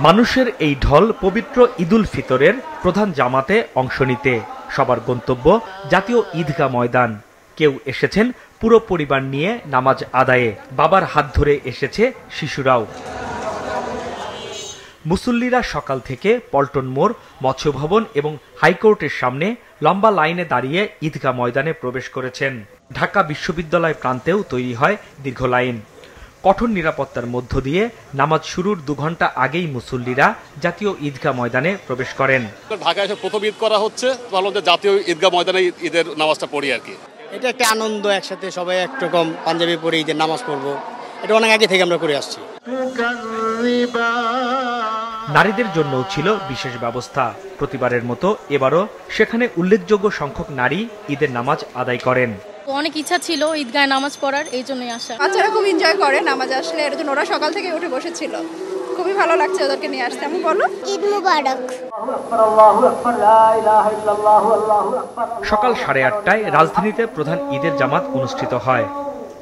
মানুষের এই ঢল পবিত্র ঈদুল ফিতরের প্রধান জামাতে অংশ নিতে। সবার গন্তব্য জাতীয় ঈদগাহ ময়দান। কেউ এসেছেন পুরো পরিবার নিয়ে নামাজ আদায়ে, বাবার হাত ধরে এসেছে শিশুরাও। মুসল্লিরা সকাল থেকে পল্টন মোড়, মৎস্য ভবন এবং হাইকোর্টের সামনে লম্বা লাইনে দাঁড়িয়ে ঈদগাহ ময়দানে প্রবেশ করেছেন। ঢাকা বিশ্ববিদ্যালয় প্রান্তেও তৈরি হয় দীর্ঘ লাইন। কঠোর নিরাপত্তার মধ্য দিয়ে নামাজ শুরুর 2 ঘন্টা আগেই মুসল্লিরা জাতীয় ঈদগাহ ময়দানে প্রবেশ করেন। ঢাকায় এসে প্রথম ঈদ করা হচ্ছে, ভালো যে জাতীয় ঈদগাহ ময়দানে ঈদের নামাজটা পড়ি আর কি। এটা একটা আনন্দ, একসাথে সবাই একরকম পাঞ্জাবি পরে ঈদের নামাজ পড়বো, এটা অনেক আগে থেকে আমরা করে আসছি। নারীদের জন্যও ছিল বিশেষ ব্যবস্থা। প্রতিবারের মতো এবারও সেখানে উল্লেখযোগ্য সংখ্যক নারী ঈদের নামাজ আদায় করেন। অনেক ইচ্ছা ছিল ঈদগাহে নামাজ পড়ার, এই জন্যই আসা। বাচ্চারা খুব এনজয় করে নামাজ আসলে, এর জন্য ওরা সকাল থেকে উঠে বসেছিল। খুবই ভালো লাগছে ওদেরকে নিয়ে আসতে। আমি বলো ঈদ মুবারক। সকাল 8:30টায় রাজধানীতে প্রধান ঈদের জামাত অনুষ্ঠিত হয়।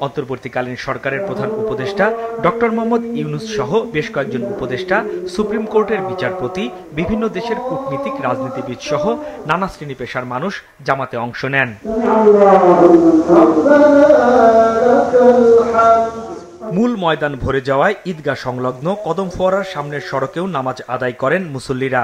অন্তর্বর্তীকালীন সরকারের প্রধান উপদেষ্টা ডক্টর মোহাম্মদ ইউনূস সহ বেশ কয়েকজন উপদেষ্টা, সুপ্রিম কোর্টের বিচারপতি, বিভিন্ন দেশের কূটনীতিক, রাজনীতিবিদ সহ নানা শ্রেণী পেশার মানুষ জামাতে অংশ নেন। মূল ময়দান ভরে যাওয়ায় ঈদগাহ সংলগ্ন কদম ফোয়ারার সামনের সড়কেও নামাজ আদায় করেন মুসল্লিরা।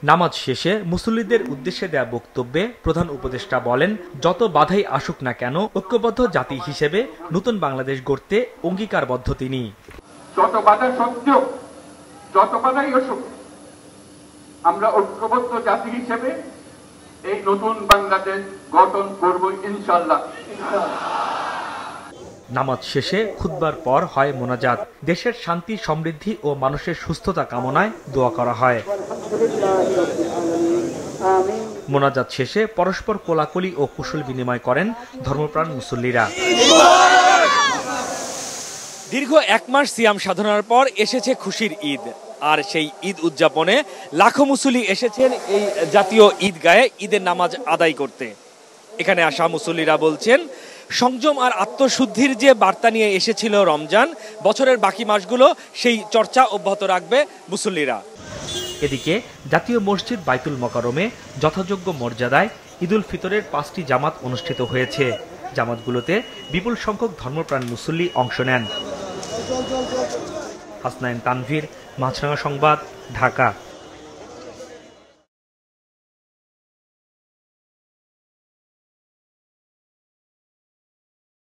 নামাজ শেষে মুসল্লিদের উদ্দেশ্যে দেয়া বক্তব্যে প্রধান উপদেষ্টা বলেন, যত বাধাই আসুক না কেন ঐক্যবদ্ধ জাতি হিসেবে নতুন বাংলাদেশ গড়তে অঙ্গীকারবদ্ধ তিনি। যত বাধা সত্ত্বেও, যত বাধাই আসুক, আমরা ঐক্যবদ্ধ জাতি হিসেবে এই নতুন বাংলাদেশ গঠন করব ইনশাআল্লাহ। নামাজ শেষে খুতবার পর হয় মোনাজাত। দেশের শান্তি, সমৃদ্ধি ও মানুষের সুস্থতা কামনায় দোয়া করা হয়। মোনাজাত শেষে পরস্পর কোলাকুলি ও কুশল বিনিময় করেন ধর্মপ্রাণ মুসল্লিরা। দীর্ঘ 1 মাস সিয়াম সাধনার পর এসেছে খুশির ঈদ। আর সেই ঈদ উদযাপনে লাখো মুসল্লি এসেছেন এই জাতীয় ঈদগাহে ঈদের নামাজ আদায় করতে। এখানে আসা মুসল্লিরা বলছেন, সংযম আর আত্মশুদ্ধির যে বার্তা নিয়ে এসেছিল রমজান, বছরের বাকি মাসগুলো সেই চর্চা অব্যাহত রাখবে মুসল্লিরা। এদিকে জাতীয় মসজিদ বাইতুল মোকাররমে যথাযোগ্য মর্যাদায় ঈদুল ফিতরের 5টি জামাত অনুষ্ঠিত হয়েছে। জামাতগুলোতে বিপুল সংখ্যক ধর্মপ্রাণ মুসল্লি অংশ নেন। হাসনাইন তানভীর, মাছরাঙা সংবাদ, ঢাকা।